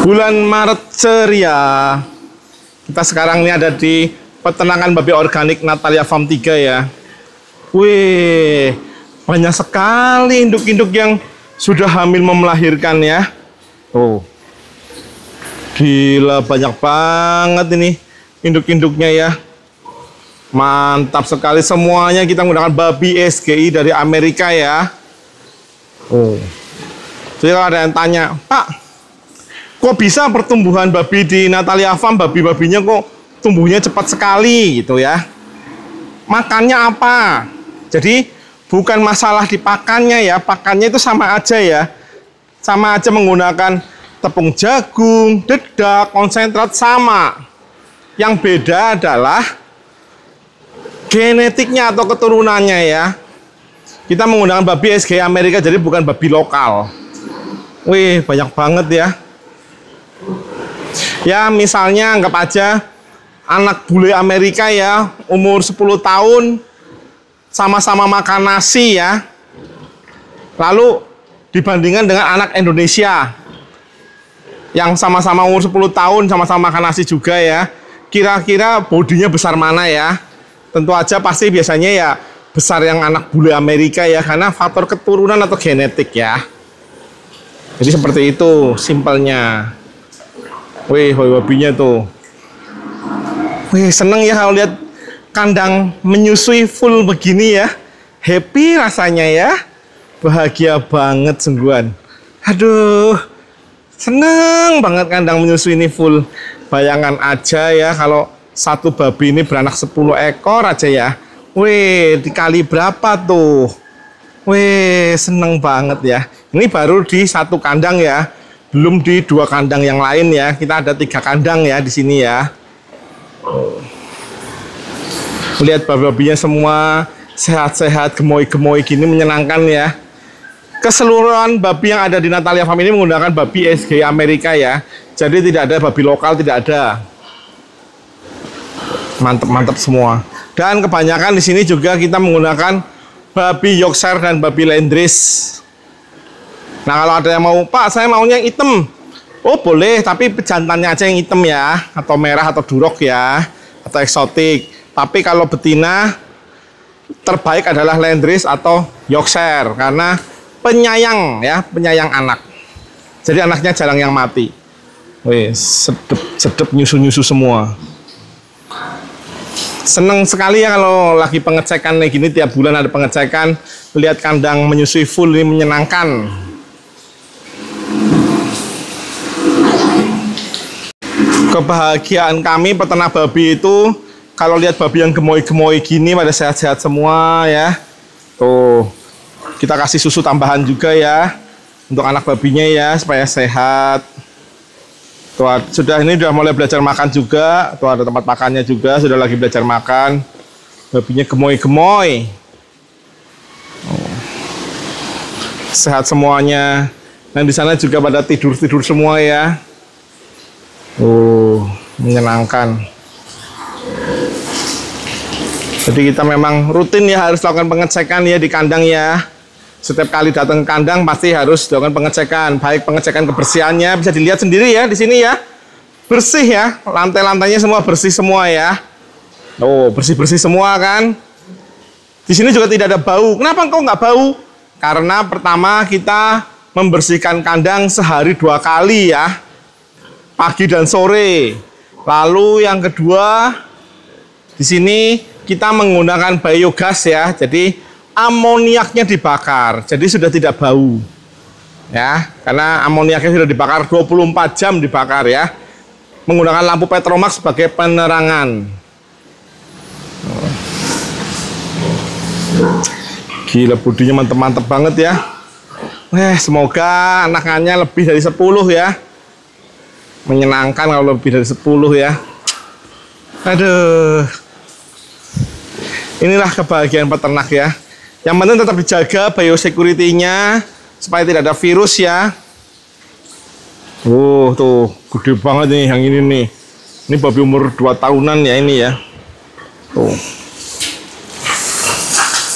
Bulan Maret ceria. Kita sekarang ini ada di peternakan babi organik Natalia Farm 3 ya. Wih, banyak sekali induk-induk yang sudah hamil melahirkan ya. Tuh. Gila, banyak banget ini induk-induknya ya. Mantap sekali, semuanya kita menggunakan babi SGI dari Amerika ya. Jadi kalau ada yang tanya, Pak, kok bisa pertumbuhan babi di Natalia Farm, babi-babinya kok tumbuhnya cepat sekali gitu ya? Makannya apa? Jadi bukan masalah dipakannya ya, pakannya itu sama aja ya. Sama aja menggunakan tepung jagung, dedak, konsentrat sama. Yang beda adalah genetiknya atau keturunannya ya. Kita menggunakan babi SGI Amerika, jadi bukan babi lokal. Wih, banyak banget ya. Ya, misalnya anggap aja anak bule Amerika ya, umur 10 tahun, sama-sama makan nasi ya. Lalu dibandingkan dengan anak Indonesia yang sama-sama umur 10 tahun, sama-sama makan nasi juga ya. Kira-kira bodinya besar mana ya? Tentu aja pasti biasanya ya besar yang anak bule Amerika ya, karena faktor keturunan atau genetik ya. Jadi seperti itu simpelnya. Wih, babinya tuh. Wih, seneng ya kalau lihat kandang menyusui full begini ya. Happy rasanya ya. Bahagia banget sungguhan. Aduh, seneng banget kandang menyusui ini full. Bayangan aja ya kalau satu babi ini beranak 10 ekor aja ya. Wih, dikali berapa tuh? Wih, seneng banget ya. Ini baru di satu kandang ya. Belum di 2 kandang yang lain ya. Kita ada 3 kandang ya di sini ya. Lihat babi-babinya semua sehat-sehat, gemoy-gemoy gini, menyenangkan ya. Keseluruhan babi yang ada di Natalia Farm ini menggunakan babi SGI Amerika ya. Jadi tidak ada babi lokal, tidak ada. Mantap-mantap semua. Dan kebanyakan di sini juga kita menggunakan babi Yorkshire dan babi Landrace. Nah, kalau ada yang mau, Pak, saya maunya yang hitam. Oh, boleh, tapi jantannya aja yang hitam ya, atau merah atau durok ya, atau eksotik. Tapi kalau betina terbaik adalah Landrace atau Yorkshire karena penyayang ya, penyayang anak. Jadi anaknya jarang yang mati. Wih, sedep nyusu-nyusu semua. Seneng sekali ya kalau lagi pengecekan kayak gini, tiap bulan ada pengecekan, lihat kandang menyusui full ini menyenangkan. Kebahagiaan kami peternak babi itu kalau lihat babi yang gemoy-gemoy gini pada sehat-sehat semua ya. Tuh, kita kasih susu tambahan juga ya untuk anak babinya ya supaya sehat. Tuh, ini udah mulai belajar makan juga. Tuh, ada tempat makannya juga, sudah lagi belajar makan. Babinya gemoy-gemoy. Sehat semuanya. Dan di sana juga pada tidur-tidur semua ya. Menyenangkan. Jadi kita memang rutin ya harus lakukan pengecekan ya di kandang ya. Setiap kali datang ke kandang pasti harus dilakukan pengecekan. Baik pengecekan kebersihannya, bisa dilihat sendiri ya di sini ya. Bersih ya, lantai-lantainya semua bersih semua ya. Oh, bersih-bersih semua kan. Di sini juga tidak ada bau. Kenapa kok nggak bau? Karena pertama kita membersihkan kandang sehari 2 kali ya. Pagi dan sore. Lalu yang kedua, di sini kita menggunakan biogas ya. Jadi amoniaknya dibakar, jadi sudah tidak bau ya, karena amoniaknya sudah dibakar 24 jam dibakar ya, menggunakan lampu Petromax sebagai penerangan. Gila, bodinya mantep-mantep banget ya. Semoga anakannya lebih dari 10 ya. Menyenangkan kalau lebih dari 10 ya. Aduh, inilah kebahagiaan peternak ya. Yang penting tetap dijaga biosecurity-nya supaya tidak ada virus ya. Tuh gede banget nih yang ini nih. Ini babi umur 2 tahunan ya ini ya. Tuh.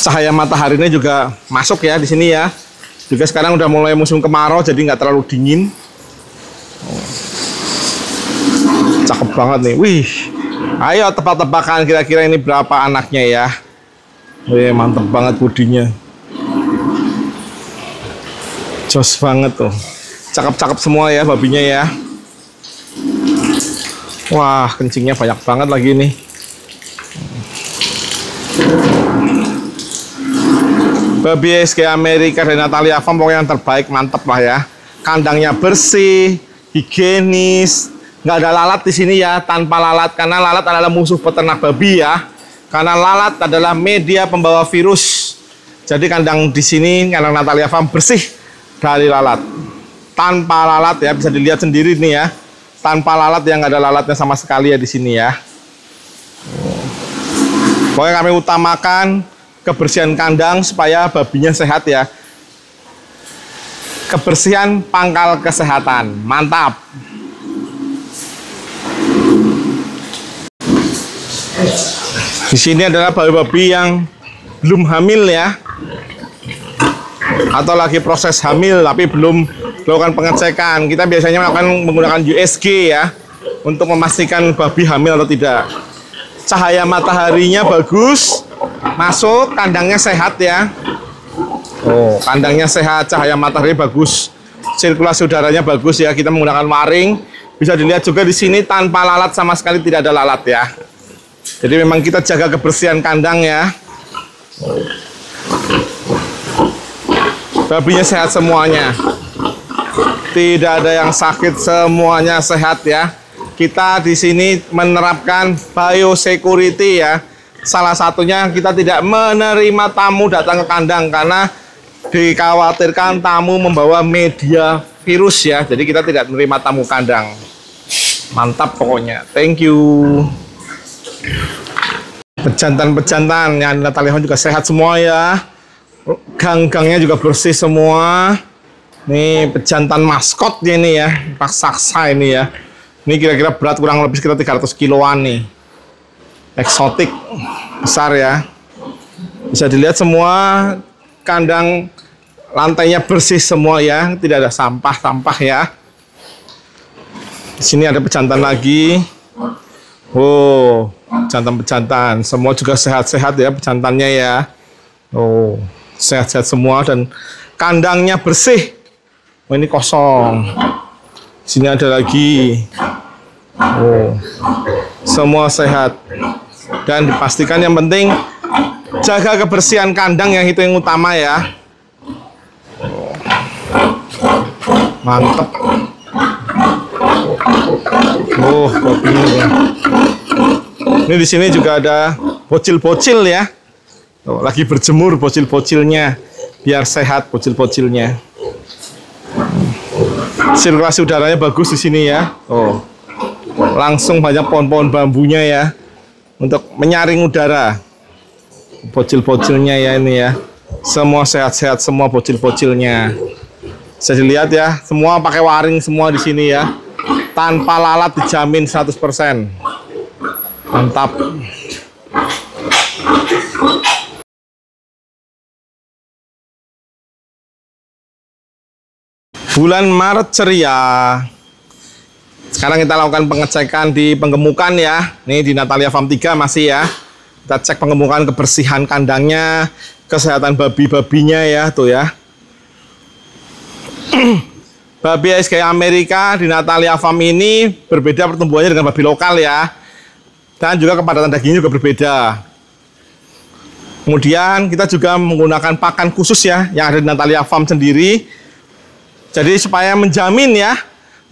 Cahaya mataharinya juga masuk ya di sini ya. Juga sekarang udah mulai musim kemarau jadi nggak terlalu dingin. banget nih. Wih, ayo tebak-tebakan kira-kira ini berapa anaknya ya. Wih, mantep banget bodinya. Jos banget tuh. Cakep-cakep semua ya babinya ya. Wah, kencingnya banyak banget lagi nih. Babi SG Amerika dari Natalia Farm pokoknya yang terbaik, mantep lah ya. Kandangnya bersih, higienis, nggak ada lalat di sini ya, tanpa lalat, karena lalat adalah musuh peternak babi ya. Karena lalat adalah media pembawa virus. Jadi kandang di sini, kandang Natalia Farm bersih dari lalat, tanpa lalat ya, bisa dilihat sendiri nih ya, tanpa lalat, yang nggak ada lalatnya sama sekali ya di sini ya. Pokoknya kami utamakan kebersihan kandang supaya babinya sehat ya. Kebersihan pangkal kesehatan, mantap. Di sini adalah babi-babi yang belum hamil ya, atau lagi proses hamil tapi belum melakukan pengecekan. Kita biasanya menggunakan USG ya, untuk memastikan babi hamil atau tidak. Cahaya mataharinya bagus, masuk, kandangnya sehat ya. Oh, kandangnya sehat, cahaya matahari bagus, sirkulasi udaranya bagus ya. Kita menggunakan waring, bisa dilihat juga di sini tanpa lalat, sama sekali tidak ada lalat ya. Jadi memang kita jaga kebersihan kandang ya. Babinya sehat semuanya, tidak ada yang sakit, semuanya sehat ya. Kita di sini menerapkan biosecurity ya. Salah satunya kita tidak menerima tamu datang ke kandang karena dikhawatirkan tamu membawa media virus ya. Jadi kita tidak menerima tamu kandang. Mantap pokoknya. Thank you. Pejantan-pejantan yang Natalia Farm juga sehat semua ya. Gang-gangnya juga bersih semua. Nih pejantan maskotnya ini ya, raksasa ini ya. Ini kira-kira berat kurang lebih sekitar 300 kiloan nih. Eksotik, besar ya. Bisa dilihat semua kandang lantainya bersih semua ya, tidak ada sampah-sampah ya. Di sini ada pejantan lagi. Oh, jantan-pejantan, semua juga sehat-sehat ya pejantannya ya. Oh, sehat-sehat semua dan kandangnya bersih. Oh, ini kosong. Sini ada lagi. Oh, semua sehat. Dan dipastikan yang penting jaga kebersihan kandang, yang itu yang utama ya. Oh, mantep. Oh, babinya. Ini di sini juga ada bocil-bocil ya. Oh, lagi berjemur bocil-bocilnya biar sehat bocil-bocilnya. Sirkulasi udaranya bagus di sini ya. Oh, langsung banyak pohon-pohon bambunya ya untuk menyaring udara. Bocil-bocilnya ya ini ya. Semua sehat-sehat semua bocil-bocilnya. Bisa dilihat ya, semua pakai waring semua di sini ya. Tanpa lalat dijamin 100%. Mantap. Bulan Maret ceria. Sekarang kita lakukan pengecekan di penggemukan ya. Nih di Natalia Farm 3 masih ya. Kita cek penggemukan, kebersihan kandangnya, kesehatan babi-babinya ya, tuh ya. Babi SG Amerika di Natalia Farm ini berbeda pertumbuhannya dengan babi lokal ya. Dan juga kepadatan dagingnya juga berbeda. Kemudian kita juga menggunakan pakan khusus ya, yang ada di Natalia Farm sendiri. Jadi supaya menjamin ya,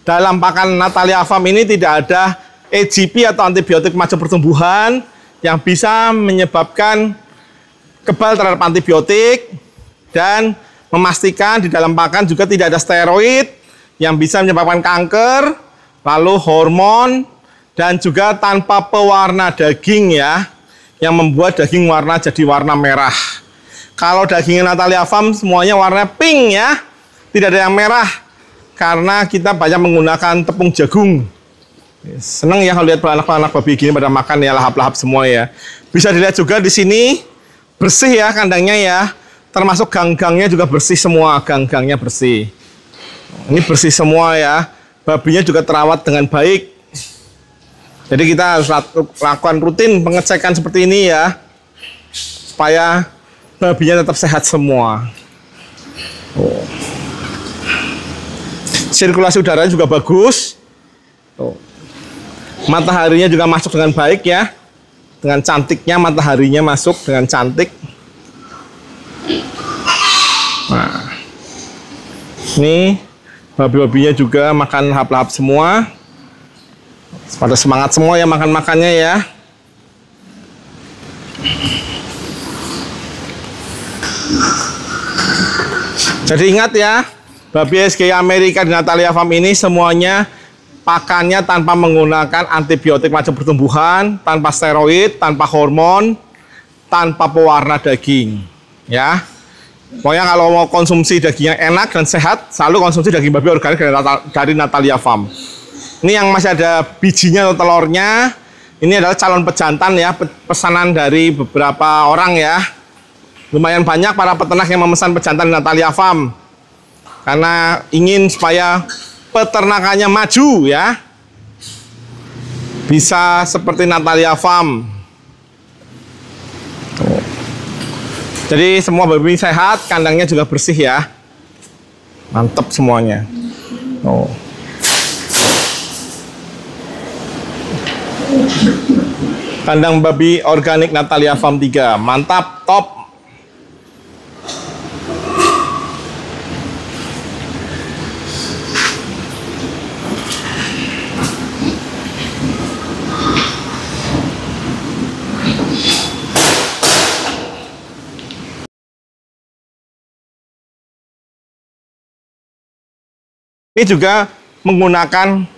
dalam pakan Natalia Farm ini tidak ada AGP atau antibiotik pemacu pertumbuhan yang bisa menyebabkan kebal terhadap antibiotik, dan memastikan di dalam pakan juga tidak ada steroid yang bisa menyebabkan kanker, lalu hormon, dan juga tanpa pewarna daging ya, yang membuat daging warna jadi warna merah. Kalau dagingnya Natalia Farm semuanya warna pink ya, tidak ada yang merah, karena kita banyak menggunakan tepung jagung. Seneng ya kalau lihat anak-anak babi gini pada makan ya, lahap-lahap semua ya. Bisa dilihat juga di sini bersih ya kandangnya ya, termasuk gang-gangnya juga bersih semua, gang-gangnya bersih. Ini bersih semua ya, babinya juga terawat dengan baik. Jadi kita harus lakukan rutin pengecekan seperti ini ya, supaya babinya tetap sehat semua. Sirkulasi udaranya juga bagus. Mataharinya juga masuk dengan baik ya, dengan cantiknya mataharinya masuk dengan cantik. Nah, ini babi-babinya juga makan lahap-lahap semua. Pada semangat semua ya makan-makannya ya. Jadi ingat ya, babi SGI Amerika di Natalia Farm ini semuanya pakannya tanpa menggunakan antibiotik macam pertumbuhan, tanpa steroid, tanpa hormon, tanpa pewarna daging ya. Pokoknya kalau mau konsumsi daging yang enak dan sehat, selalu konsumsi daging babi organik dari Natalia Farm. Ini yang masih ada bijinya atau telurnya. Ini adalah calon pejantan ya, pesanan dari beberapa orang ya. Lumayan banyak para peternak yang memesan pejantan di Natalia Farm, karena ingin supaya peternakannya maju ya, bisa seperti Natalia Farm. Jadi semua babi sehat, kandangnya juga bersih ya, mantap semuanya. Kandang babi organik Natalia Farm 3, mantap, top. Ini juga menggunakan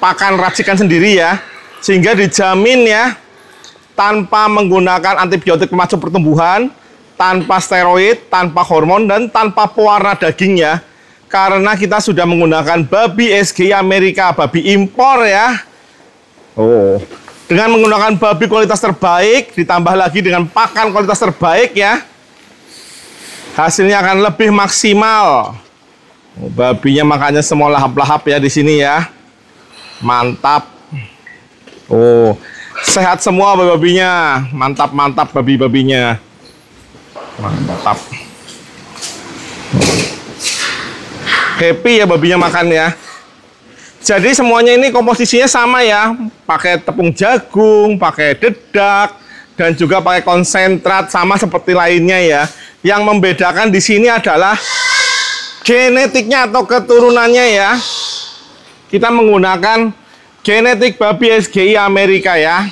pakan racikan sendiri ya, sehingga dijamin ya, tanpa menggunakan antibiotik pemacu pertumbuhan, tanpa steroid, tanpa hormon, dan tanpa pewarna daging ya. Karena kita sudah menggunakan babi SGI Amerika, babi impor ya. Dengan menggunakan babi kualitas terbaik, ditambah lagi dengan pakan kualitas terbaik ya, hasilnya akan lebih maksimal. Babinya makannya semua lahap-lahap ya di sini ya, mantap. Sehat semua babi-babinya, mantap babi-babinya, mantap. Happy ya babinya makan ya. Jadi semuanya ini komposisinya sama ya, pakai tepung jagung, pakai dedak, dan juga pakai konsentrat sama seperti lainnya ya. Yang membedakan di sini adalah genetiknya atau keturunannya ya. Kita menggunakan genetik babi SGI Amerika ya.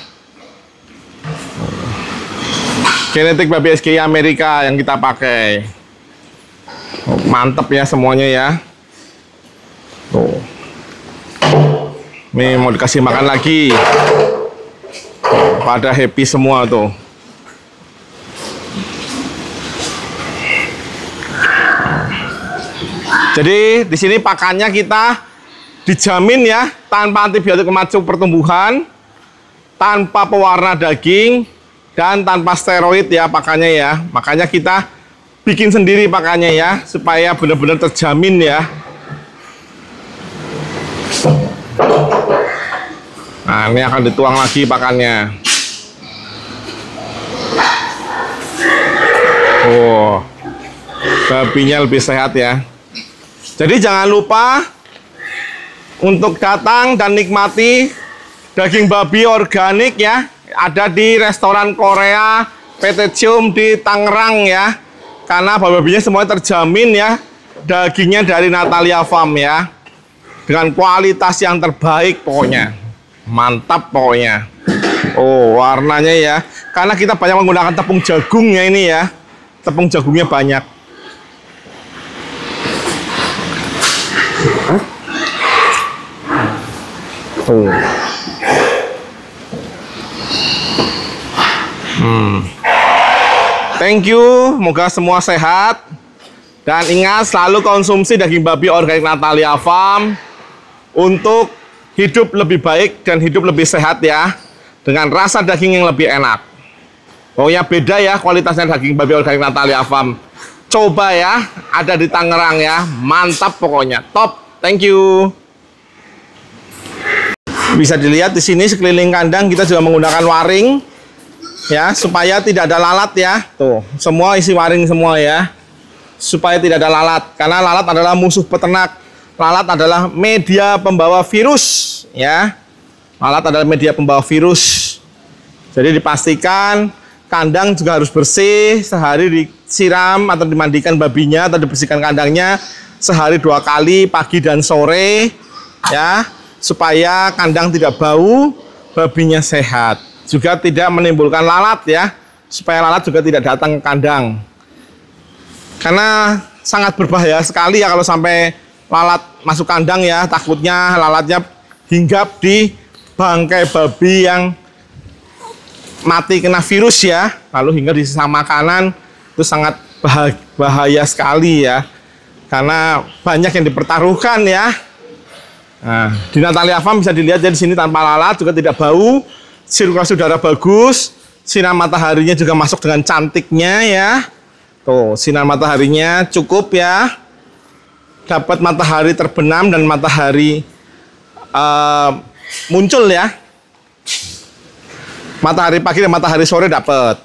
Genetik babi SGI Amerika yang kita pakai. Mantep ya semuanya ya. Nih mau dikasih makan lagi. Pada happy semua tuh. Jadi di sini pakannya kita dijamin ya, tanpa antibiotik pemacu pertumbuhan, tanpa pewarna daging, dan tanpa steroid ya pakannya ya. Makanya kita bikin sendiri pakannya ya, supaya benar-benar terjamin ya. Nah ini akan dituang lagi pakannya. Babinya lebih sehat ya. Jadi jangan lupa untuk datang dan nikmati daging babi organik ya. Ada di restoran Korea PT Cium di Tangerang ya. Karena babi-babinya semuanya terjamin ya. Dagingnya dari Natalia Farm ya. Dengan kualitas yang terbaik pokoknya. Mantap pokoknya. Warnanya ya. Karena kita banyak menggunakan tepung jagungnya ini ya. Tepung jagungnya banyak. Thank you, semoga semua sehat. Dan ingat selalu konsumsi daging babi organik Natalia Farm untuk hidup lebih baik dan hidup lebih sehat ya, dengan rasa daging yang lebih enak. Pokoknya beda ya kualitasnya daging babi organik Natalia Farm. Coba ya, ada di Tangerang ya, mantap pokoknya, top. Thank you. Bisa dilihat di sini sekeliling kandang kita juga menggunakan waring ya, supaya tidak ada lalat ya. Tuh, semua isi waring semua ya. Supaya tidak ada lalat, karena lalat adalah musuh peternak. Lalat adalah media pembawa virus ya. Lalat adalah media pembawa virus. Jadi dipastikan kandang juga harus bersih, sehari disiram atau dimandikan babinya atau dibersihkan kandangnya sehari 2 kali, pagi dan sore ya, supaya kandang tidak bau, babinya sehat. Juga tidak menimbulkan lalat ya, supaya lalat juga tidak datang ke kandang. Karena sangat berbahaya sekali ya kalau sampai lalat masuk kandang ya, takutnya lalatnya hinggap di bangkai babi yang mati kena virus ya, lalu hingga di sisa makanan, itu sangat bahaya sekali ya, karena banyak yang dipertaruhkan ya. Nah, di Natalia Farm bisa dilihat ya, di sini tanpa lalat, juga tidak bau, sirkulasi udara bagus, sinar mataharinya juga masuk dengan cantiknya ya. Tuh, sinar mataharinya cukup ya, dapat matahari terbenam dan matahari muncul ya. Matahari pagi dan matahari sore dapat.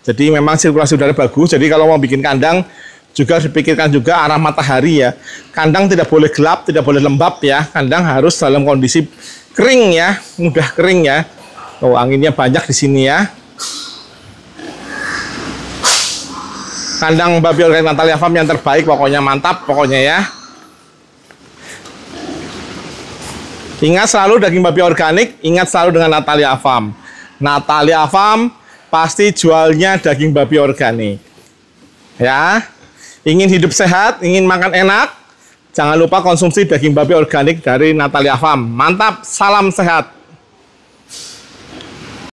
Jadi memang sirkulasi udara bagus. Jadi kalau mau bikin kandang juga dipikirkan juga arah matahari ya. Kandang tidak boleh gelap, tidak boleh lembab ya. Kandang harus dalam kondisi kering ya, mudah kering ya. Oh, anginnya banyak di sini ya. Kandang babi organik Natalia Farm yang terbaik, pokoknya mantap pokoknya ya. Ingat selalu daging babi organik, ingat selalu dengan Natalia Farm. Natalia Farm pasti jualnya daging babi organik ya. Ingin hidup sehat, ingin makan enak, jangan lupa konsumsi daging babi organik dari Natalia Farm. Mantap, salam sehat.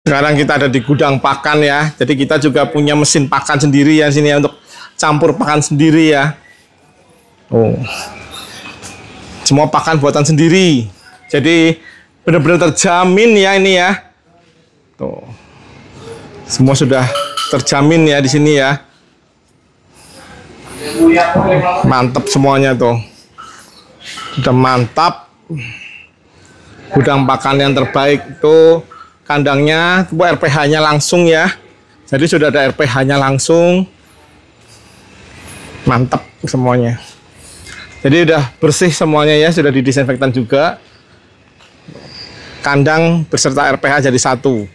Sekarang kita ada di gudang pakan ya, jadi kita juga punya mesin pakan sendiri ya sini ya, untuk campur pakan sendiri ya. Oh, semua pakan buatan sendiri, jadi benar-benar terjamin ya ini ya. Tuh, semua sudah terjamin ya di sini ya. Mantap semuanya tuh, sudah mantap. Gudang pakan yang terbaik tuh, kandangnya, RPH-nya langsung ya. Jadi sudah ada RPH-nya langsung, mantap semuanya. Jadi udah bersih semuanya ya, sudah didisinfektan juga. Kandang beserta RPH jadi satu.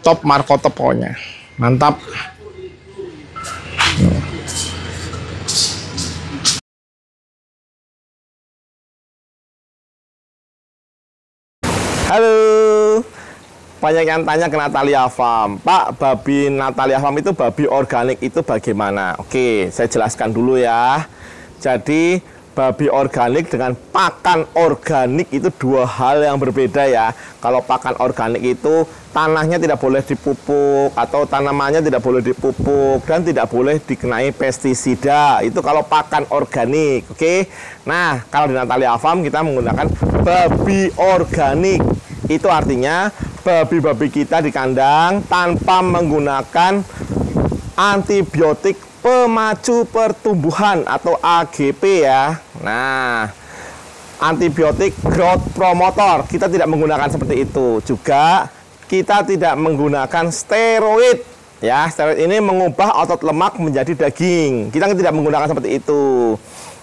Top markotop pokoknya, mantap. Halo, banyak yang tanya ke Natalia Farm, Pak, babi Natalia Farm itu babi organik itu bagaimana? Oke, saya jelaskan dulu ya. Jadi babi organik dengan pakan organik itu 2 hal yang berbeda ya. Kalau pakan organik itu tanahnya tidak boleh dipupuk atau tanamannya tidak boleh dipupuk dan tidak boleh dikenai pestisida. Itu kalau pakan organik, oke? Nah, kalau di Natalia Farm kita menggunakan babi organik. Itu artinya babi-babi kita di kandang tanpa menggunakan antibiotik pemacu pertumbuhan atau AGP ya. Nah, antibiotik growth promotor kita tidak menggunakan seperti itu. Juga kita tidak menggunakan steroid ya. Steroid ini mengubah otot lemak menjadi daging. Kita tidak menggunakan seperti itu.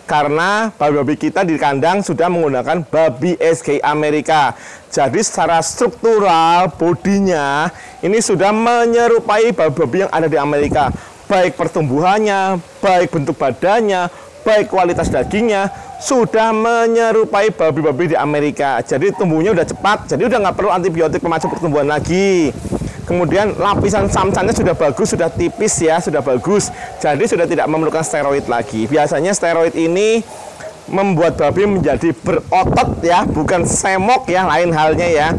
Karena babi-babi kita di kandang sudah menggunakan babi SGI Amerika. Jadi secara struktural bodinya ini sudah menyerupai babi-babi yang ada di Amerika. Baik pertumbuhannya, baik bentuk badannya, baik kualitas dagingnya, sudah menyerupai babi-babi di Amerika. Jadi tumbuhnya udah cepat, jadi udah nggak perlu antibiotik pemacu pertumbuhan lagi. Kemudian lapisan samcannya sudah bagus, sudah tipis ya, sudah bagus. Jadi sudah tidak memerlukan steroid lagi. Biasanya steroid ini membuat babi menjadi berotot ya, bukan semok ya, lain halnya ya.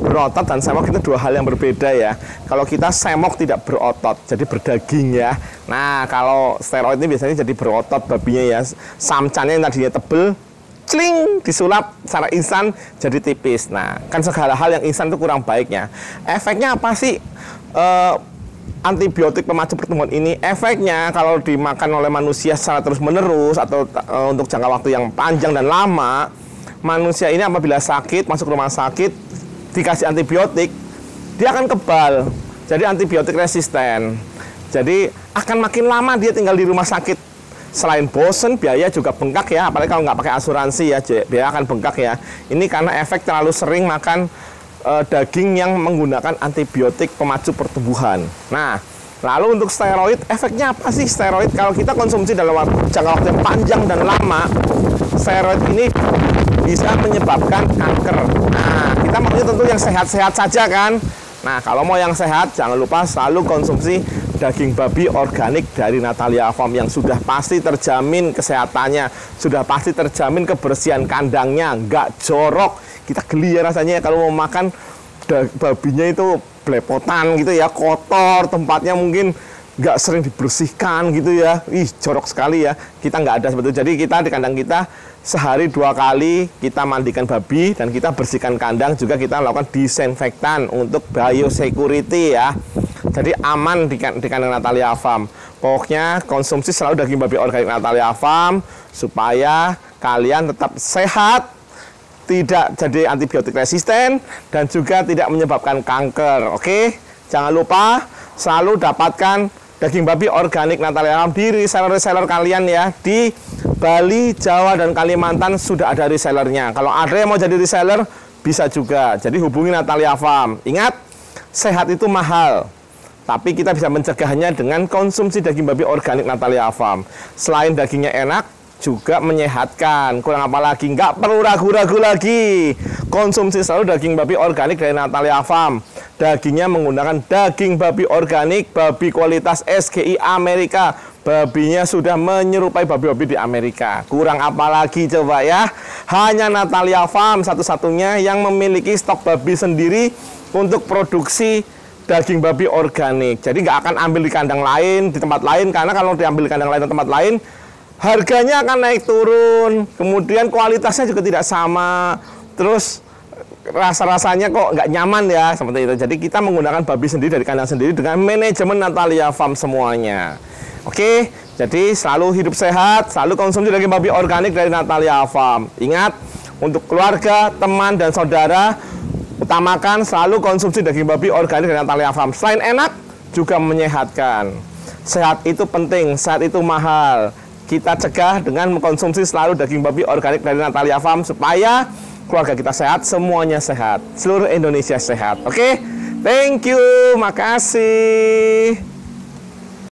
Berotot dan semok itu 2 hal yang berbeda ya. Kalau kita semok tidak berotot, jadi berdaging ya. Nah, kalau steroid ini biasanya jadi berotot babinya ya. Samcannya yang tadinya tebel, cling, disulap secara instan jadi tipis. Nah, kan segala hal yang instan itu kurang baiknya. Efeknya apa sih? Antibiotik pemacu pertumbuhan ini efeknya kalau dimakan oleh manusia secara terus-menerus atau untuk jangka waktu yang panjang dan lama, manusia ini apabila sakit, masuk rumah sakit, dikasih antibiotik, dia akan kebal, jadi antibiotik resisten. Jadi akan makin lama dia tinggal di rumah sakit. Selain bosen, biaya juga bengkak ya, apalagi kalau nggak pakai asuransi ya, biaya akan bengkak ya. Ini karena efek terlalu sering makan daging yang menggunakan antibiotik pemacu pertumbuhan. Nah, lalu untuk steroid, efeknya apa sih steroid? Kalau kita konsumsi dalam jangka waktu yang panjang dan lama, steroid ini bisa menyebabkan kanker. Nah, kita maksudnya tentu yang sehat-sehat saja kan. Nah, kalau mau yang sehat, jangan lupa selalu konsumsi daging babi organik dari Natalia Farm yang sudah pasti terjamin kesehatannya, sudah pasti terjamin kebersihan kandangnya, nggak jorok. Kita geli ya rasanya kalau mau makan babinya itu belepotan gitu ya, kotor, tempatnya mungkin nggak sering dibersihkan gitu ya. Ih, jorok sekali ya. Kita nggak ada seperti itu. Jadi kita di kandang kita sehari 2 kali kita mandikan babi dan kita bersihkan kandang, juga kita lakukan disinfektan untuk biosecurity ya. Jadi aman di kandang Natalia Farm. Pokoknya konsumsi selalu daging babi organik Natalia Farm supaya kalian tetap sehat, tidak jadi antibiotik resisten, dan juga tidak menyebabkan kanker. Oke, jangan lupa selalu dapatkan daging babi organik Natalia Farm di reseller-reseller kalian ya. Di Bali, Jawa, dan Kalimantan sudah ada resellernya. Kalau ada yang mau jadi reseller, bisa juga. Jadi hubungi Natalia Farm. Ingat, sehat itu mahal, tapi kita bisa mencegahnya dengan konsumsi daging babi organik Natalia Farm. Selain dagingnya enak, juga menyehatkan. Kurang apa lagi? Nggak perlu ragu-ragu lagi. Konsumsi selalu daging babi organik dari Natalia Farm. Dagingnya menggunakan daging babi organik, babi kualitas SGI Amerika. Babinya sudah menyerupai babi-babi di Amerika. Kurang apa lagi coba ya? Hanya Natalia Farm satu-satunya yang memiliki stok babi sendiri untuk produksi daging babi organik. Jadi nggak akan ambil di kandang lain, di tempat lain, karena kalau diambil di kandang lain atau tempat lain, harganya akan naik turun, kemudian kualitasnya juga tidak sama, terus rasa-rasanya kok nggak nyaman ya, seperti itu. Jadi kita menggunakan babi sendiri dari kandang sendiri dengan manajemen Natalia Farm semuanya. Oke, jadi selalu hidup sehat, selalu konsumsi daging babi organik dari Natalia Farm. Ingat, untuk keluarga, teman, dan saudara, utamakan selalu konsumsi daging babi organik dari Natalia Farm. Selain enak, juga menyehatkan. Sehat itu penting, sehat itu mahal. Kita cegah dengan mengkonsumsi selalu daging babi organik dari Natalia Farm supaya keluarga kita sehat, semuanya sehat, seluruh Indonesia sehat. Oke, thank you, makasih.